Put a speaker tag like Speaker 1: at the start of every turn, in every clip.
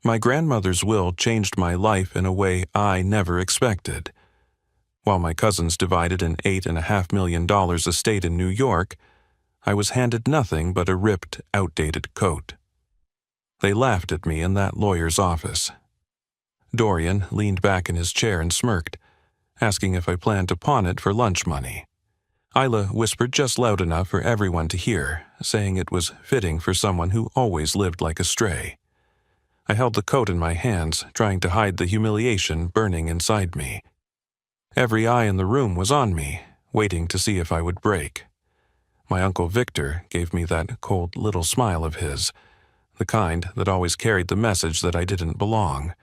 Speaker 1: My grandmother's will changed my life in a way I never expected. While my cousins divided an $8.5 million estate in New York, I was handed nothing but a ripped, outdated coat. They laughed at me in that lawyer's office. Dorian leaned back in his chair and smirked, asking if I planned to pawn it for lunch money. Isla whispered just loud enough for everyone to hear, saying it was fitting for someone who always lived like a stray. I held the coat in my hands, trying to hide the humiliation burning inside me. Every eye in the room was on me, waiting to see if I would break. My Uncle Victor gave me that cold little smile of his, the kind that always carried the message that I didn't belong.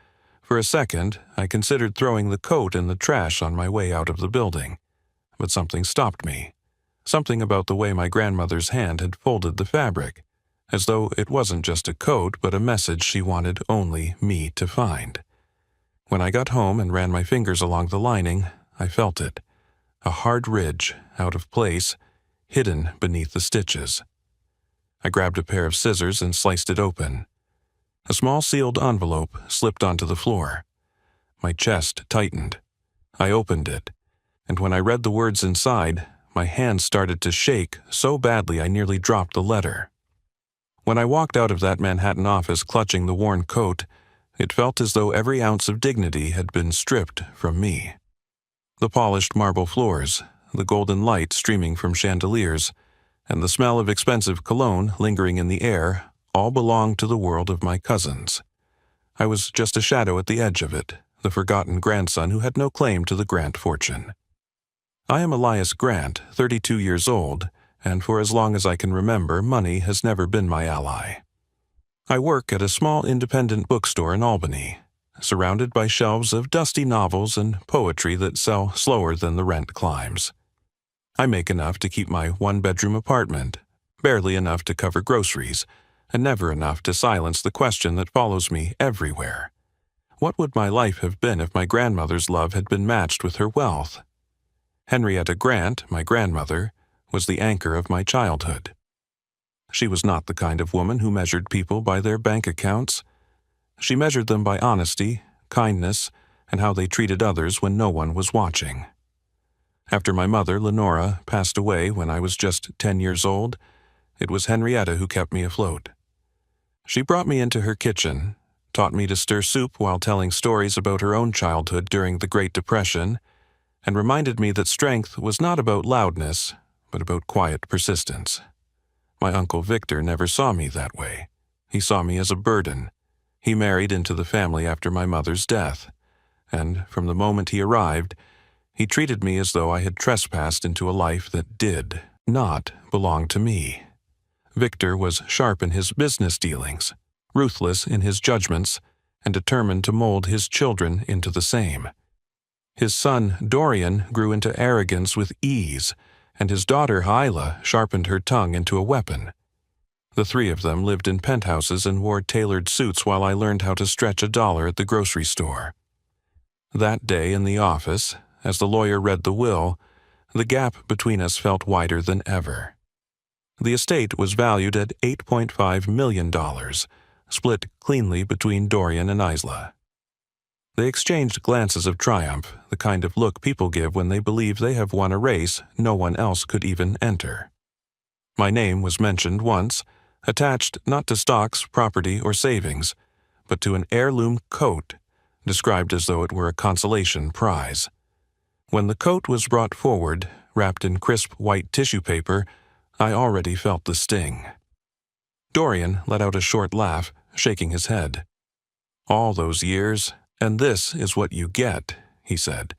Speaker 1: For a second, I considered throwing the coat in the trash on my way out of the building. But something stopped me. Something about the way my grandmother's hand had folded the fabric, as though it wasn't just a coat but a message she wanted only me to find. When I got home and ran my fingers along the lining, I felt it. A hard ridge, out of place, hidden beneath the stitches. I grabbed a pair of scissors and sliced it open. A small sealed envelope slipped onto the floor. My chest tightened. I opened it, and when I read the words inside, my hands started to shake so badly I nearly dropped the letter. When I walked out of that Manhattan office clutching the worn coat, it felt as though every ounce of dignity had been stripped from me. The polished marble floors, the golden light streaming from chandeliers, and the smell of expensive cologne lingering in the air all belonged to the world of my cousins. I was just a shadow at the edge of it, the forgotten grandson who had no claim to the Grant fortune. I am Elias Grant, 32 years old, and for as long as I can remember, money has never been my ally. I work at a small independent bookstore in Albany, surrounded by shelves of dusty novels and poetry that sell slower than the rent climbs. I make enough to keep my one-bedroom apartment, barely enough to cover groceries, and never enough to silence the question that follows me everywhere. What would my life have been if my grandmother's love had been matched with her wealth? Henrietta Grant, my grandmother, was the anchor of my childhood. She was not the kind of woman who measured people by their bank accounts. She measured them by honesty, kindness, and how they treated others when no one was watching. After my mother, Lenora, passed away when I was just 10 years old, it was Henrietta who kept me afloat. She brought me into her kitchen, taught me to stir soup while telling stories about her own childhood during the Great Depression, and reminded me that strength was not about loudness, but about quiet persistence. My Uncle Victor never saw me that way. He saw me as a burden. He married into the family after my mother's death, and from the moment he arrived, he treated me as though I had trespassed into a life that did not belong to me. Victor was sharp in his business dealings, ruthless in his judgments, and determined to mold his children into the same. His son, Dorian, grew into arrogance with ease, and his daughter, Isla, sharpened her tongue into a weapon. The three of them lived in penthouses and wore tailored suits while I learned how to stretch $1 at the grocery store. That day in the office, as the lawyer read the will, the gap between us felt wider than ever. The estate was valued at $8.5 million, split cleanly between Dorian and Isla. They exchanged glances of triumph, the kind of look people give when they believe they have won a race no one else could even enter. My name was mentioned once, attached not to stocks, property, or savings, but to an heirloom coat, described as though it were a consolation prize. When the coat was brought forward, wrapped in crisp white tissue paper, I already felt the sting. Dorian let out a short laugh, shaking his head. "All those years, and this is what you get," he said.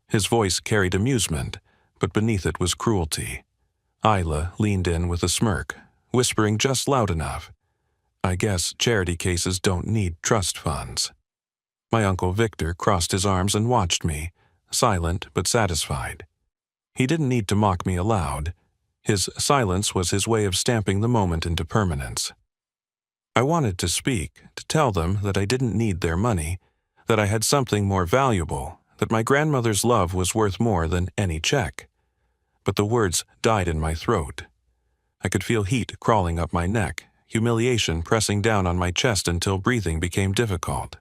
Speaker 1: His voice carried amusement, but beneath it was cruelty. Isla leaned in with a smirk, whispering just loud enough, "I guess charity cases don't need trust funds." My Uncle Victor crossed his arms and watched me, silent but satisfied. He didn't need to mock me aloud. His silence was his way of stamping the moment into permanence. I wanted to speak, to tell them that I didn't need their money, that I had something more valuable, that my grandmother's love was worth more than any check. But the words died in my throat. I could feel heat crawling up my neck, humiliation pressing down on my chest until breathing became difficult.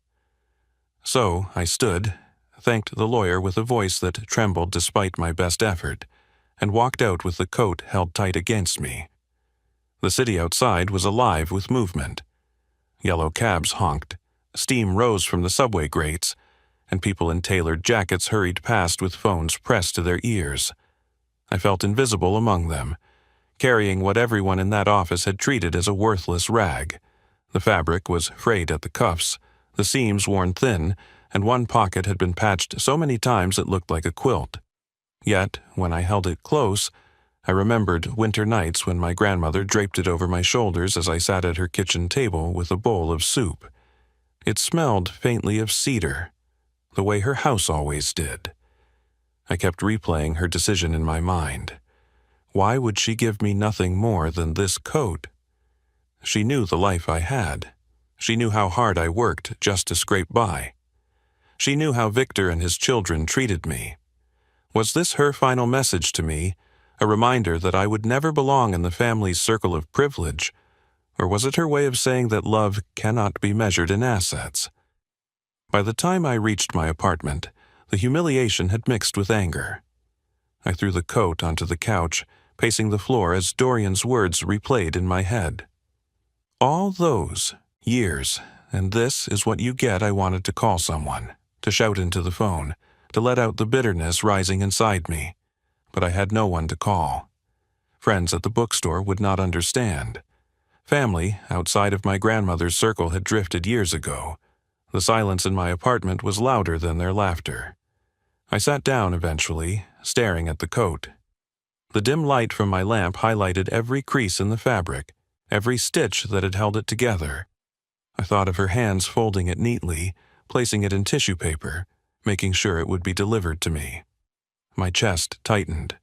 Speaker 1: So I stood, thanked the lawyer with a voice that trembled despite my best effort, and walked out with the coat held tight against me. The city outside was alive with movement. Yellow cabs honked, steam rose from the subway grates, and people in tailored jackets hurried past with phones pressed to their ears. I felt invisible among them, carrying what everyone in that office had treated as a worthless rag. The fabric was frayed at the cuffs, the seams worn thin, and one pocket had been patched so many times it looked like a quilt. Yet, when I held it close, I remembered winter nights when my grandmother draped it over my shoulders as I sat at her kitchen table with a bowl of soup. It smelled faintly of cedar, the way her house always did. I kept replaying her decision in my mind. Why would she give me nothing more than this coat? She knew the life I had. She knew how hard I worked just to scrape by. She knew how Victor and his children treated me. Was this her final message to me, a reminder that I would never belong in the family's circle of privilege, or was it her way of saying that love cannot be measured in assets? By the time I reached my apartment, the humiliation had mixed with anger. I threw the coat onto the couch, pacing the floor as Dorian's words replayed in my head. All those years, and this is what you get. I wanted to call someone, to shout into the phone, to let out the bitterness rising inside me. But I had no one to call. Friends at the bookstore would not understand. Family, outside of my grandmother's circle, had drifted years ago. The silence in my apartment was louder than their laughter. I sat down eventually, staring at the coat. The dim light from my lamp highlighted every crease in the fabric, every stitch that had held it together. I thought of her hands folding it neatly, placing it in tissue paper, making sure it would be delivered to me. My chest tightened.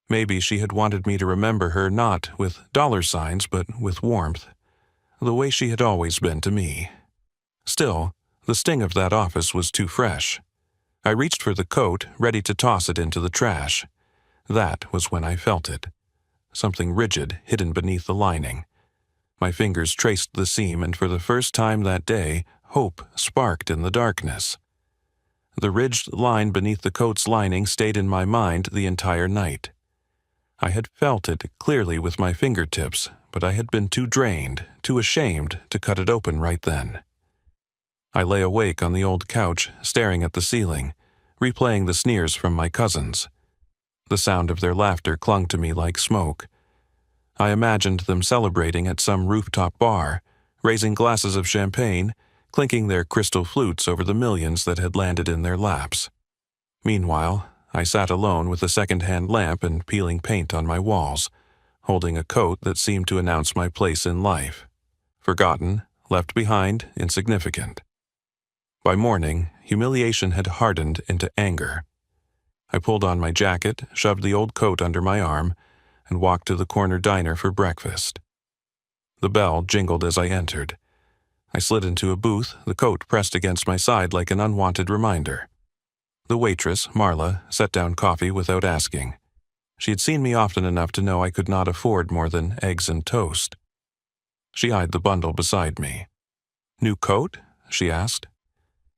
Speaker 1: Maybe she had wanted me to remember her not with dollar signs but with warmth, the way she had always been to me. Still, the sting of that office was too fresh. I reached for the coat, ready to toss it into the trash. That was when I felt it. Something rigid hidden beneath the lining. My fingers traced the seam, and for the first time that day, hope sparked in the darkness. The ridged line beneath the coat's lining stayed in my mind the entire night. I had felt it clearly with my fingertips, but I had been too drained, too ashamed to cut it open right then. I lay awake on the old couch, staring at the ceiling, replaying the sneers from my cousins. The sound of their laughter clung to me like smoke. I imagined them celebrating at some rooftop bar, raising glasses of champagne, clinking their crystal flutes over the millions that had landed in their laps. Meanwhile, I sat alone with a second-hand lamp and peeling paint on my walls, holding a coat that seemed to announce my place in life. Forgotten, left behind, insignificant. By morning, humiliation had hardened into anger. I pulled on my jacket, shoved the old coat under my arm, and walked to the corner diner for breakfast. The bell jingled as I entered. I slid into a booth, the coat pressed against my side like an unwanted reminder. The waitress, Marla, set down coffee without asking. She had seen me often enough to know I could not afford more than eggs and toast. She eyed the bundle beside me. "New coat?" she asked.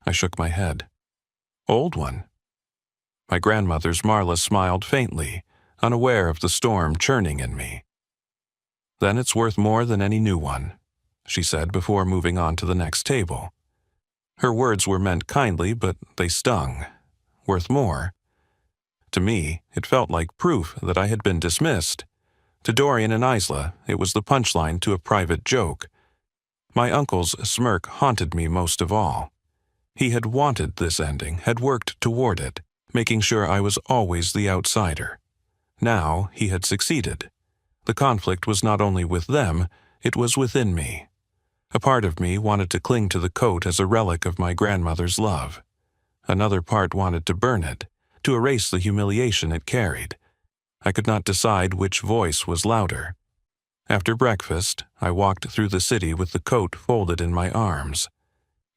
Speaker 1: I shook my head. "Old one." My grandmother's Marla smiled faintly, unaware of the storm churning in me. "Then it's worth more than any new one," she said before moving on to the next table. Her words were meant kindly, but they stung. Worth more? To me, it felt like proof that I had been dismissed. To Dorian and Isla, it was the punchline to a private joke. My uncle's smirk haunted me most of all. He had wanted this ending, had worked toward it, making sure I was always the outsider. Now he had succeeded. The conflict was not only with them, it was within me. A part of me wanted to cling to the coat as a relic of my grandmother's love. Another part wanted to burn it, to erase the humiliation it carried. I could not decide which voice was louder. After breakfast, I walked through the city with the coat folded in my arms.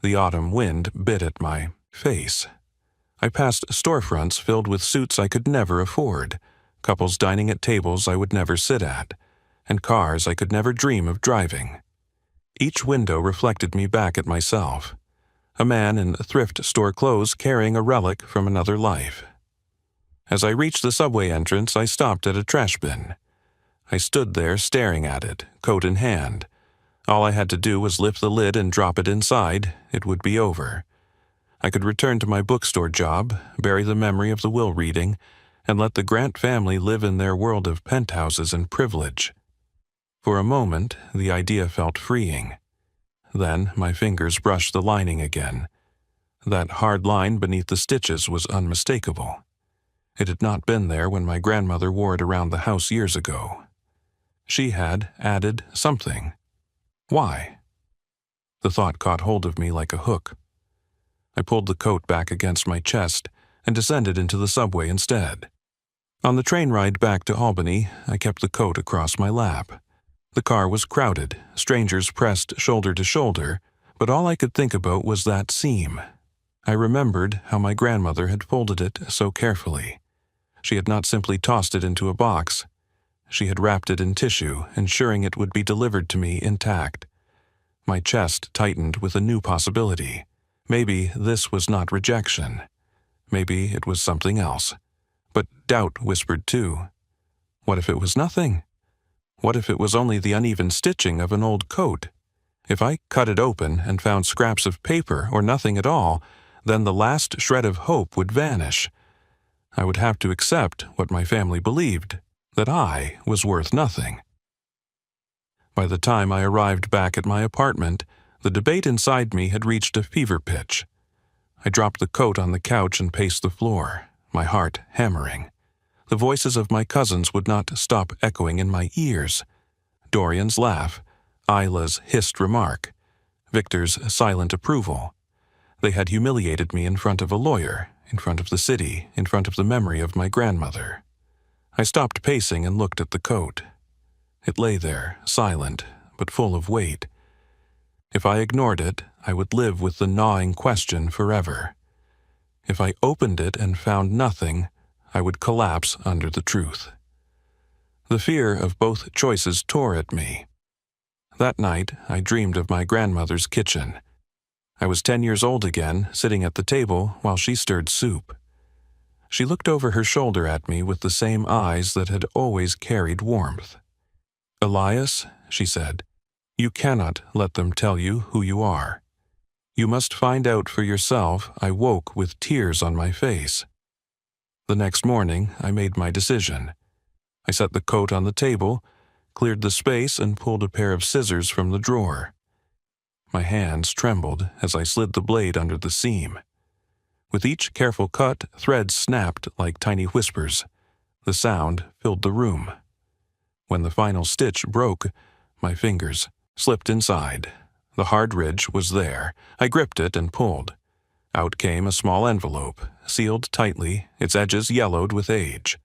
Speaker 1: The autumn wind bit at my face. I passed storefronts filled with suits I could never afford, couples dining at tables I would never sit at, and cars I could never dream of driving. Each window reflected me back at myself, a man in thrift store clothes carrying a relic from another life. As I reached the subway entrance, I stopped at a trash bin. I stood there staring at it, coat in hand. All I had to do was lift the lid and drop it inside. It would be over. I could return to my bookstore job, bury the memory of the will reading, and let the Grant family live in their world of penthouses and privilege. For a moment, the idea felt freeing. Then my fingers brushed the lining again. That hard line beneath the stitches was unmistakable. It had not been there when my grandmother wore it around the house years ago. She had added something. Why? The thought caught hold of me like a hook. I pulled the coat back against my chest and descended into the subway instead. On the train ride back to Albany, I kept the coat across my lap. The car was crowded, strangers pressed shoulder to shoulder, but all I could think about was that seam. I remembered how my grandmother had folded it so carefully. She had not simply tossed it into a box. She had wrapped it in tissue, ensuring it would be delivered to me intact. My chest tightened with a new possibility. Maybe this was not rejection. Maybe it was something else. But doubt whispered too. What if it was nothing? What if it was only the uneven stitching of an old coat? If I cut it open and found scraps of paper or nothing at all, then the last shred of hope would vanish. I would have to accept what my family believed, that I was worth nothing. By the time I arrived back at my apartment, the debate inside me had reached a fever pitch. I dropped the coat on the couch and paced the floor, my heart hammering. The voices of my cousins would not stop echoing in my ears. Dorian's laugh, Isla's hissed remark, Victor's silent approval. They had humiliated me in front of a lawyer, in front of the city, in front of the memory of my grandmother. I stopped pacing and looked at the coat. It lay there, silent, but full of weight. If I ignored it, I would live with the gnawing question forever. If I opened it and found nothing, I would collapse under the truth. The fear of both choices tore at me. That night, I dreamed of my grandmother's kitchen. I was 10 years old again, sitting at the table while she stirred soup. She looked over her shoulder at me with the same eyes that had always carried warmth. "Elias," she said, "you cannot let them tell you who you are. You must find out for yourself." I woke with tears on my face. The next morning, I made my decision. I set the coat on the table, cleared the space, and pulled a pair of scissors from the drawer. My hands trembled as I slid the blade under the seam. With each careful cut, threads snapped like tiny whispers. The sound filled the room. When the final stitch broke, my fingers slipped inside. The hard ridge was there. I gripped it and pulled. Out came a small envelope, sealed tightly, its edges yellowed with age.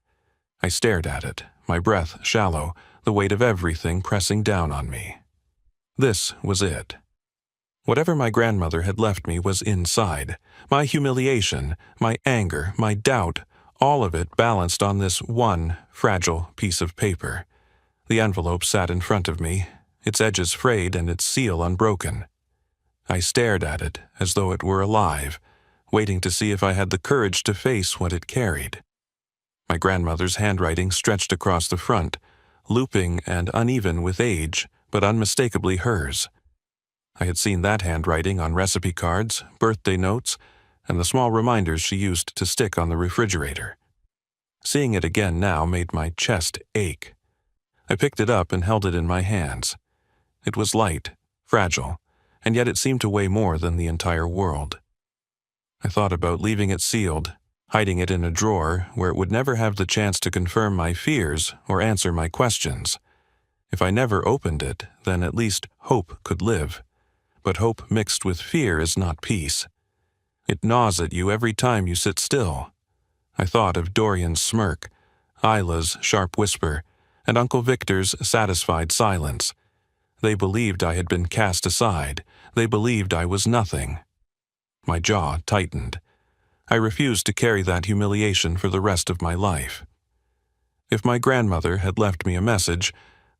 Speaker 1: I stared at it, my breath shallow, the weight of everything pressing down on me. This was it. Whatever my grandmother had left me was inside. My humiliation, my anger, my doubt, all of it balanced on this one fragile piece of paper. The envelope sat in front of me, its edges frayed and its seal unbroken. I stared at it as though it were alive, waiting to see if I had the courage to face what it carried. My grandmother's handwriting stretched across the front, looping and uneven with age, but unmistakably hers. I had seen that handwriting on recipe cards, birthday notes, and the small reminders she used to stick on the refrigerator. Seeing it again now made my chest ache. I picked it up and held it in my hands. It was light, fragile, and yet it seemed to weigh more than the entire world. I thought about leaving it sealed, hiding it in a drawer where it would never have the chance to confirm my fears or answer my questions. If I never opened it, then at least hope could live. But hope mixed with fear is not peace. It gnaws at you every time you sit still. I thought of Dorian's smirk, Isla's sharp whisper, and Uncle Victor's satisfied silence. They believed I had been cast aside. They believed I was nothing. My jaw tightened. I refused to carry that humiliation for the rest of my life. If my grandmother had left me a message,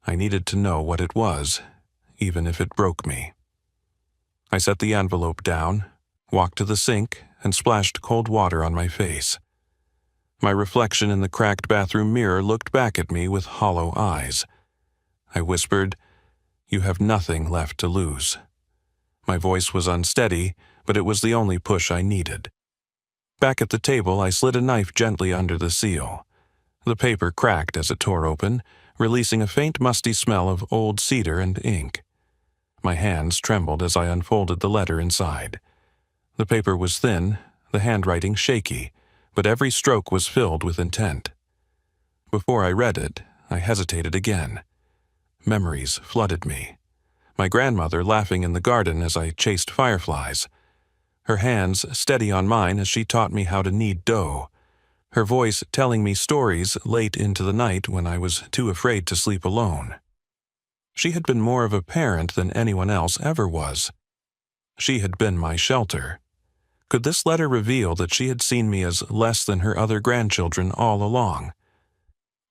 Speaker 1: I needed to know what it was. even if it broke me. I set the envelope down, walked to the sink, and splashed cold water on my face. My reflection in the cracked bathroom mirror looked back at me with hollow eyes. I whispered, "You have nothing left to lose." My voice was unsteady, but it was the only push I needed. Back at the table, I slid a knife gently under the seal. The paper cracked as it tore open, releasing a faint musty smell of old cedar and ink. My hands trembled as I unfolded the letter inside. The paper was thin, the handwriting shaky, but every stroke was filled with intent. Before I read it, I hesitated again. Memories flooded me. My grandmother laughing in the garden as I chased fireflies. Her hands steady on mine as she taught me how to knead dough. Her voice telling me stories late into the night when I was too afraid to sleep alone. She had been more of a parent than anyone else ever was. She had been my shelter. Could this letter reveal that she had seen me as less than her other grandchildren all along?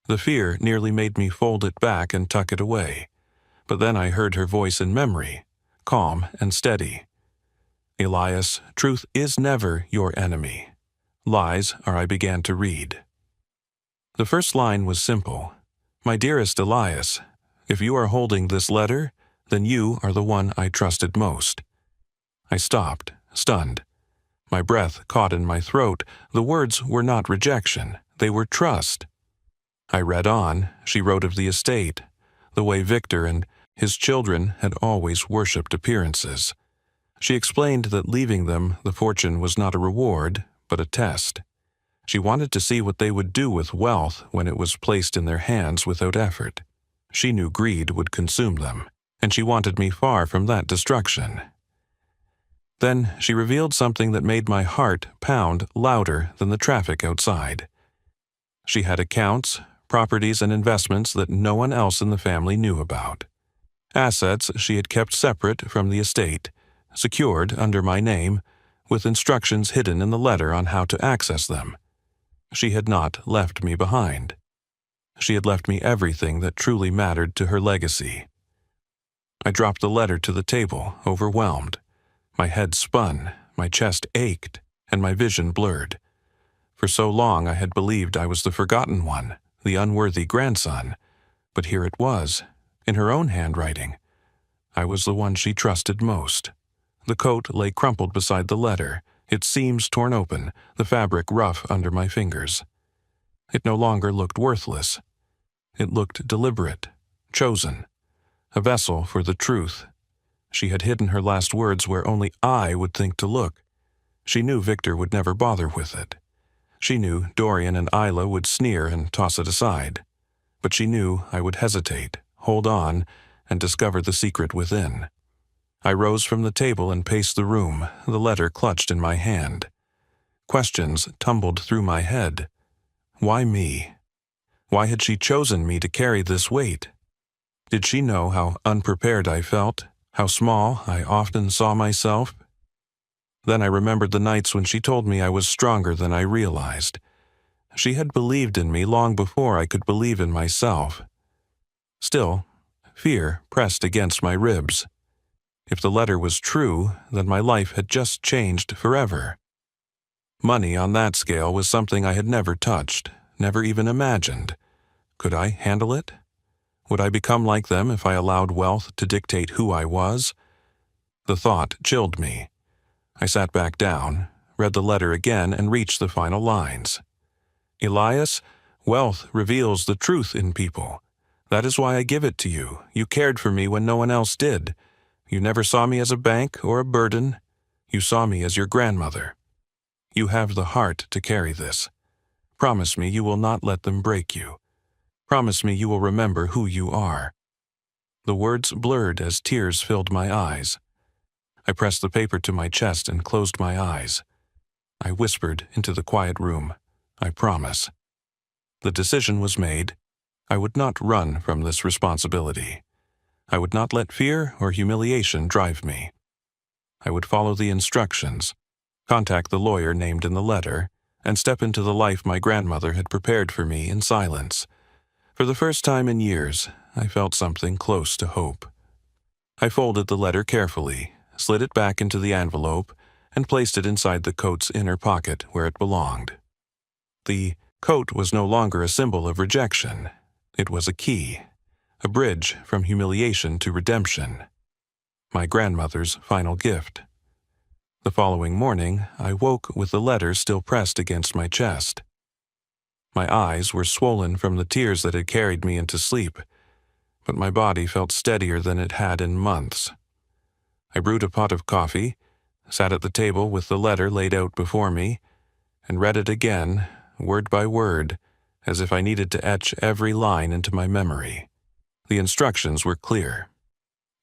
Speaker 1: The fear nearly made me fold it back and tuck it away. But then I heard her voice in memory, calm and steady. "Elias, truth is never your enemy. Lies are," I began to read. The first line was simple. "My dearest Elias, if you are holding this letter, then you are the one I trusted most." I stopped, stunned. My breath caught in my throat. The words were not rejection, they were trust. I read on. She wrote of the estate, the way Victor and his children had always worshipped appearances. She explained that leaving them the fortune was not a reward, but a test. She wanted to see what they would do with wealth when it was placed in their hands without effort. She knew greed would consume them, and she wanted me far from that destruction. Then she revealed something that made my heart pound louder than the traffic outside. She had accounts, properties, and investments that no one else in the family knew about. Assets she had kept separate from the estate, secured under my name, with instructions hidden in the letter on how to access them. She had not left me behind. She had left me everything that truly mattered to her legacy. I dropped the letter to the table, overwhelmed. My head spun, my chest ached, and my vision blurred. For so long I had believed I was the forgotten one, the unworthy grandson, but here it was, in her own handwriting. I was the one she trusted most. The coat lay crumpled beside the letter, its seams torn open, the fabric rough under my fingers. It no longer looked worthless. It looked deliberate, chosen, a vessel for the truth. She had hidden her last words where only I would think to look. She knew Victor would never bother with it. She knew Dorian and Isla would sneer and toss it aside. But she knew I would hesitate, hold on, and discover the secret within. I rose from the table and paced the room, the letter clutched in my hand. Questions tumbled through my head. Why me? Why had she chosen me to carry this weight? Did she know how unprepared I felt, how small I often saw myself? Then I remembered the nights when she told me I was stronger than I realized. She had believed in me long before I could believe in myself. Still, fear pressed against my ribs. If the letter was true, then my life had just changed forever. Money on that scale was something I had never touched, never even imagined. Could I handle it? Would I become like them if I allowed wealth to dictate who I was? The thought chilled me. I sat back down, read the letter again, and reached the final lines. "Elias, wealth reveals the truth in people. That is why I give it to you. You cared for me when no one else did. You never saw me as a bank or a burden. You saw me as your grandmother. You have the heart to carry this. Promise me you will not let them break you. Promise me you will remember who you are." The words blurred as tears filled my eyes. I pressed the paper to my chest and closed my eyes. I whispered into the quiet room, "I promise." The decision was made. I would not run from this responsibility. I would not let fear or humiliation drive me. I would follow the instructions, contact the lawyer named in the letter, and step into the life my grandmother had prepared for me in silence. For the first time in years, I felt something close to hope. I folded the letter carefully, slid it back into the envelope, and placed it inside the coat's inner pocket where it belonged. The coat was no longer a symbol of rejection. It was a key, a bridge from humiliation to redemption. My grandmother's final gift. The following morning, I woke with the letter still pressed against my chest. My eyes were swollen from the tears that had carried me into sleep, but my body felt steadier than it had in months. I brewed a pot of coffee, sat at the table with the letter laid out before me, and read it again, word by word, as if I needed to etch every line into my memory. The instructions were clear.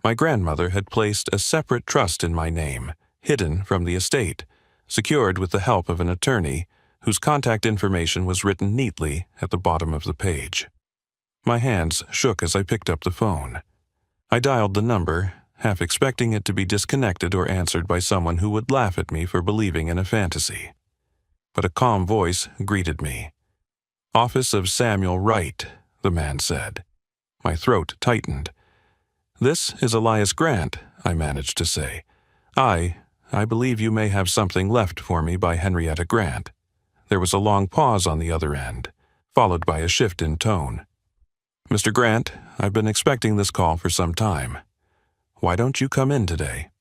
Speaker 1: My grandmother had placed a separate trust in my name, hidden from the estate, secured with the help of an attorney whose contact information was written neatly at the bottom of the page. My hands shook as I picked up the phone. I dialed the number, half expecting it to be disconnected or answered by someone who would laugh at me for believing in a fantasy. But a calm voice greeted me. "Office of Samuel Wright," the man said. My throat tightened. "This is Elias Grant," I managed to say. I believe you may have something left for me by Henrietta Grant." There was a long pause on the other end, followed by a shift in tone. "Mr. Grant, I've been expecting this call for some time. Why don't you come in today?"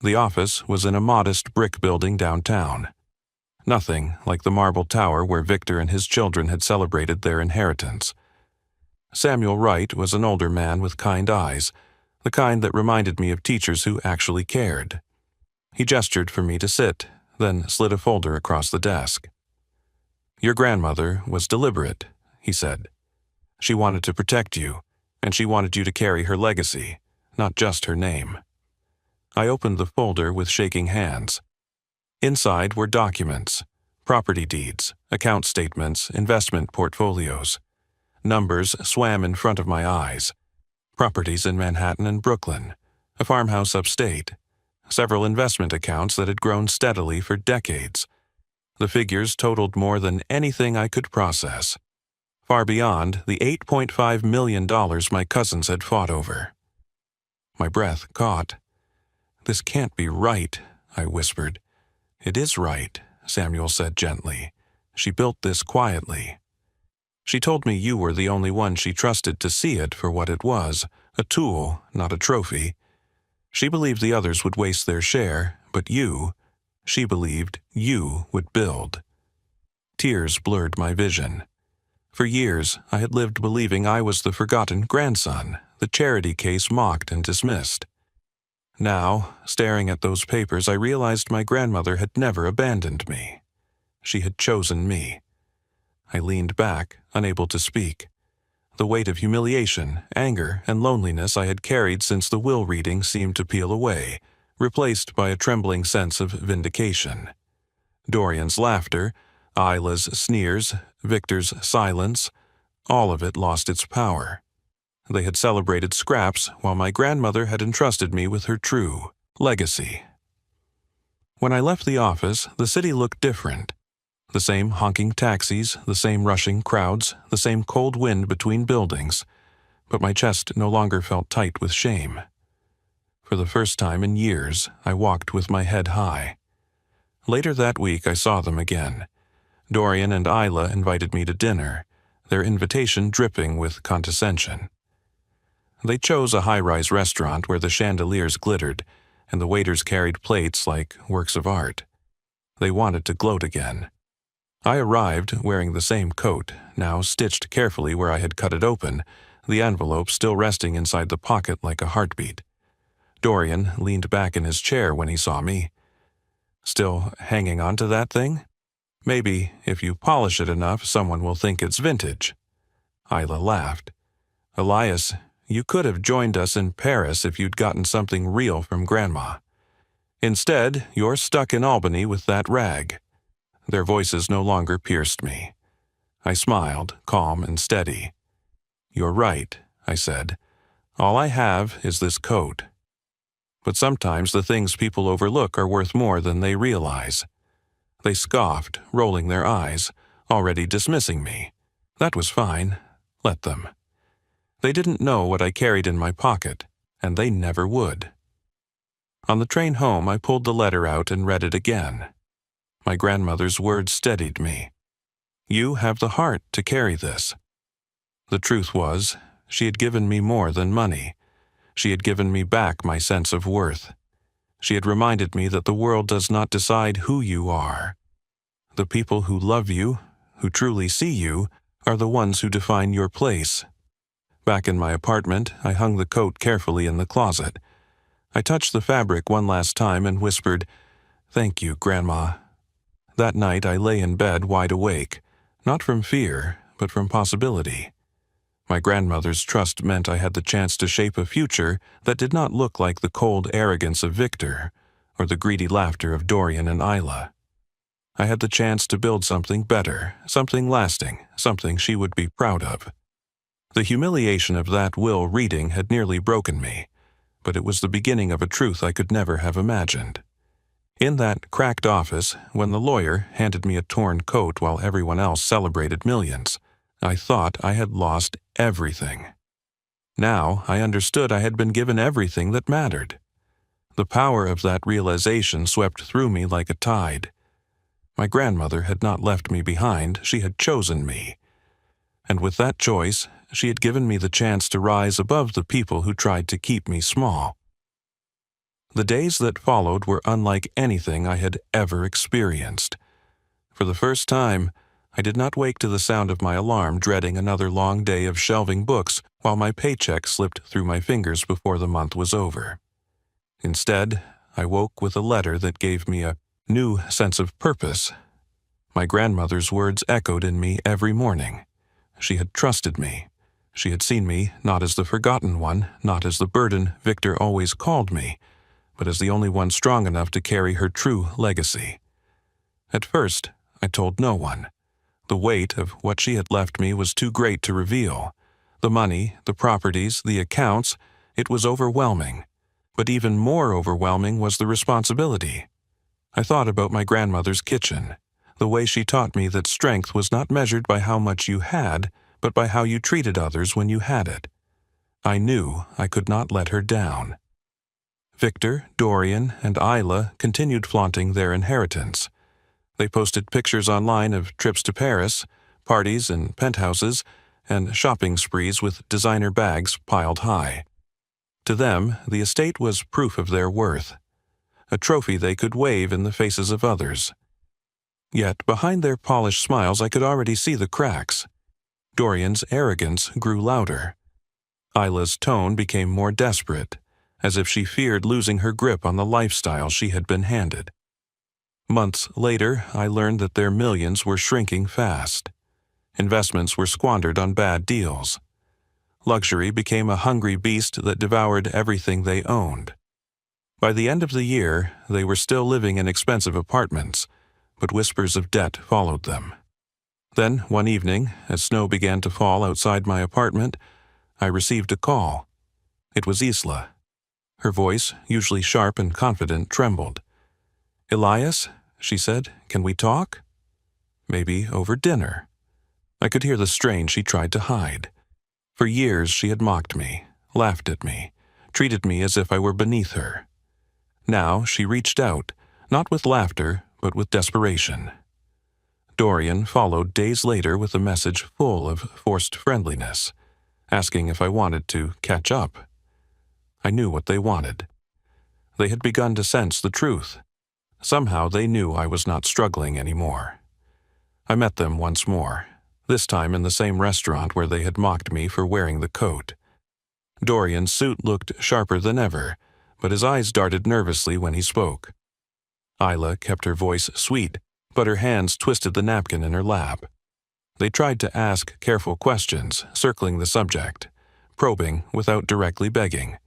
Speaker 1: The office was in a modest brick building downtown. Nothing like the marble tower where Victor and his children had celebrated their inheritance. Samuel Wright was an older man with kind eyes, the kind that reminded me of teachers who actually cared. He gestured for me to sit, then slid a folder across the desk. "Your grandmother was deliberate," he said. "She wanted to protect you, and she wanted you to carry her legacy, not just her name." I opened the folder with shaking hands. Inside were documents, property deeds, account statements, investment portfolios. Numbers swam in front of my eyes. Properties in Manhattan and Brooklyn, a farmhouse upstate, several investment accounts that had grown steadily for decades. The figures totaled more than anything I could process, far beyond the $8.5 million my cousins had fought over. My breath caught. "This can't be right," I whispered. "It is right," Samuel said gently. "She built this quietly. She told me you were the only one she trusted to see it for what it was, a tool, not a trophy. She believed the others would waste their share, but she believed you would build." Tears blurred my vision. For years, I had lived believing I was the forgotten grandson, the charity case mocked and dismissed. Now, staring at those papers, I realized my grandmother had never abandoned me. She had chosen me. I leaned back, unable to speak. The weight of humiliation, anger, and loneliness I had carried since the will reading seemed to peel away, replaced by a trembling sense of vindication. Dorian's laughter, Isla's sneers, Victor's silence, all of it lost its power. They had celebrated scraps while my grandmother had entrusted me with her true legacy. When I left the office, the city looked different. The same honking taxis, the same rushing crowds, the same cold wind between buildings, but my chest no longer felt tight with shame. For the first time in years, I walked with my head high. Later that week, I saw them again. Dorian and Isla invited me to dinner, their invitation dripping with condescension. They chose a high-rise restaurant where the chandeliers glittered, and the waiters carried plates like works of art. They wanted to gloat again. I arrived wearing the same coat, now stitched carefully where I had cut it open, the envelope still resting inside the pocket like a heartbeat. Dorian leaned back in his chair when he saw me. "Still hanging on to that thing? Maybe, if you polish it enough, someone will think it's vintage." Isla laughed. "Elias, you could have joined us in Paris if you'd gotten something real from Grandma. Instead, you're stuck in Albany with that rag." Their voices no longer pierced me. I smiled, calm and steady. "You're right," I said. "All I have is this coat. But sometimes the things people overlook are worth more than they realize." They scoffed, rolling their eyes, already dismissing me. That was fine. Let them. They didn't know what I carried in my pocket, and they never would. On the train home, I pulled the letter out and read it again. My grandmother's words steadied me. You have the heart to carry this. The truth was, she had given me more than money. She had given me back my sense of worth. She had reminded me that the world does not decide who you are. The people who love you, who truly see you, are the ones who define your place. Back in my apartment, I hung the coat carefully in the closet. I touched the fabric one last time and whispered, "Thank you, Grandma." That night I lay in bed wide awake, not from fear, but from possibility. My grandmother's trust meant I had the chance to shape a future that did not look like the cold arrogance of Victor or the greedy laughter of Dorian and Isla. I had the chance to build something better, something lasting, something she would be proud of. The humiliation of that will reading had nearly broken me, but it was the beginning of a truth I could never have imagined. In that cracked office, when the lawyer handed me a torn coat while everyone else celebrated millions, I thought I had lost everything. Now I understood I had been given everything that mattered. The power of that realization swept through me like a tide. My grandmother had not left me behind, she had chosen me. And with that choice, she had given me the chance to rise above the people who tried to keep me small. The days that followed were unlike anything I had ever experienced. For the first time, I did not wake to the sound of my alarm, dreading another long day of shelving books while my paycheck slipped through my fingers before the month was over. Instead, I woke with a letter that gave me a new sense of purpose. My grandmother's words echoed in me every morning. She had trusted me. She had seen me not as the forgotten one, not as the burden Victor always called me, but as the only one strong enough to carry her true legacy. At first, I told no one. The weight of what she had left me was too great to reveal. The money, the properties, the accounts, it was overwhelming. But even more overwhelming was the responsibility. I thought about my grandmother's kitchen, the way she taught me that strength was not measured by how much you had, but by how you treated others when you had it. I knew I could not let her down. Victor, Dorian, and Isla continued flaunting their inheritance. They posted pictures online of trips to Paris, parties in penthouses, and shopping sprees with designer bags piled high. To them, the estate was proof of their worth, a trophy they could wave in the faces of others. Yet behind their polished smiles I could already see the cracks. Dorian's arrogance grew louder. Isla's tone became more desperate, as if she feared losing her grip on the lifestyle she had been handed. Months later, I learned that their millions were shrinking fast. Investments were squandered on bad deals. Luxury became a hungry beast that devoured everything they owned. By the end of the year, they were still living in expensive apartments, but whispers of debt followed them. Then, one evening, as snow began to fall outside my apartment, I received a call. It was Isla. Her voice, usually sharp and confident, trembled. "Elias," she said, "can we talk?" "Maybe over dinner." I could hear the strain she tried to hide. For years she had mocked me, laughed at me, treated me as if I were beneath her. Now she reached out, not with laughter, but with desperation. Dorian followed days later with a message full of forced friendliness, asking if I wanted to catch up. I knew what they wanted. They had begun to sense the truth. Somehow they knew I was not struggling anymore. I met them once more, this time in the same restaurant where they had mocked me for wearing the coat. Dorian's suit looked sharper than ever, but his eyes darted nervously when he spoke. Isla kept her voice sweet, but her hands twisted the napkin in her lap. They tried to ask careful questions, circling the subject, probing without directly begging.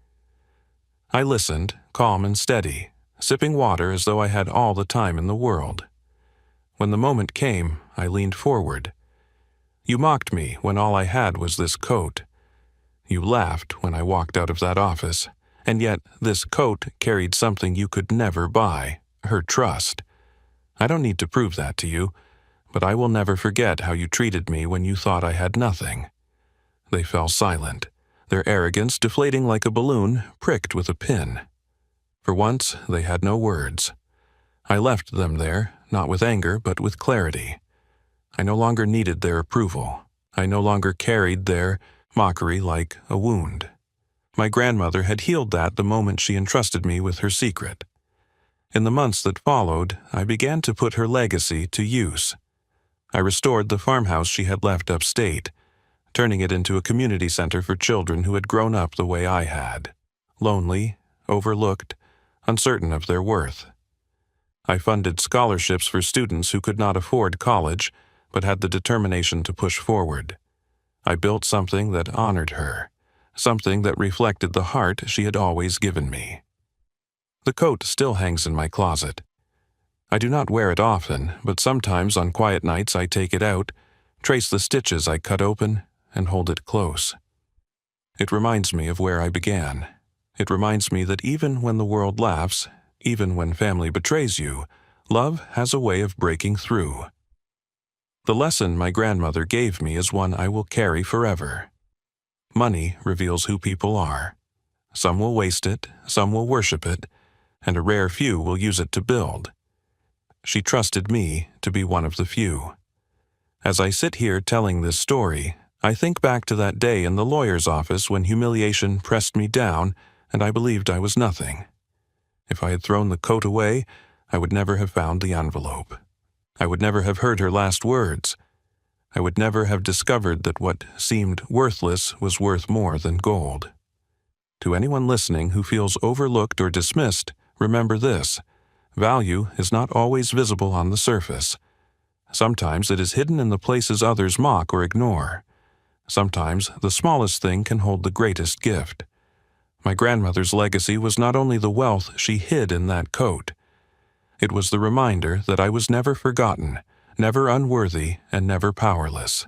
Speaker 1: I listened, calm and steady, sipping water as though I had all the time in the world. When the moment came, I leaned forward. "You mocked me when all I had was this coat. You laughed when I walked out of that office, and yet this coat carried something you could never buy, her trust. I don't need to prove that to you, but I will never forget how you treated me when you thought I had nothing." They fell silent, their arrogance deflating like a balloon pricked with a pin. For once, they had no words. I left them there, not with anger, but with clarity. I no longer needed their approval. I no longer carried their mockery like a wound. My grandmother had healed that the moment she entrusted me with her secret. In the months that followed, I began to put her legacy to use. I restored the farmhouse she had left upstate, turning it into a community center for children who had grown up the way I had, lonely, overlooked, uncertain of their worth. I funded scholarships for students who could not afford college, but had the determination to push forward. I built something that honored her, something that reflected the heart she had always given me. The coat still hangs in my closet. I do not wear it often, but sometimes on quiet nights I take it out, trace the stitches I cut open, and hold it close. It reminds me of where I began. It reminds me that even when the world laughs, even when family betrays you, love has a way of breaking through. The lesson my grandmother gave me is one I will carry forever. Money reveals who people are. Some will waste it, some will worship it, and a rare few will use it to build. She trusted me to be one of the few. As I sit here telling this story, I think back to that day in the lawyer's office when humiliation pressed me down and I believed I was nothing. If I had thrown the coat away, I would never have found the envelope. I would never have heard her last words. I would never have discovered that what seemed worthless was worth more than gold. To anyone listening who feels overlooked or dismissed, remember this: value is not always visible on the surface. Sometimes it is hidden in the places others mock or ignore. Sometimes the smallest thing can hold the greatest gift. My grandmother's legacy was not only the wealth she hid in that coat. It was the reminder that I was never forgotten, never unworthy, and never powerless.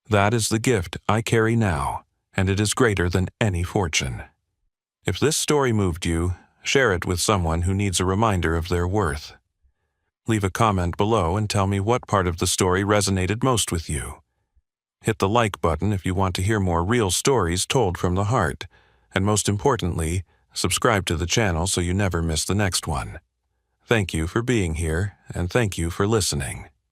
Speaker 1: That is the gift I carry now, and it is greater than any fortune. If this story moved you, share it with someone who needs a reminder of their worth. Leave a comment below and tell me what part of the story resonated most with you. Hit the like button if you want to hear more real stories told from the heart, and most importantly, subscribe to the channel so you never miss the next one. Thank you for being here, and thank you for listening.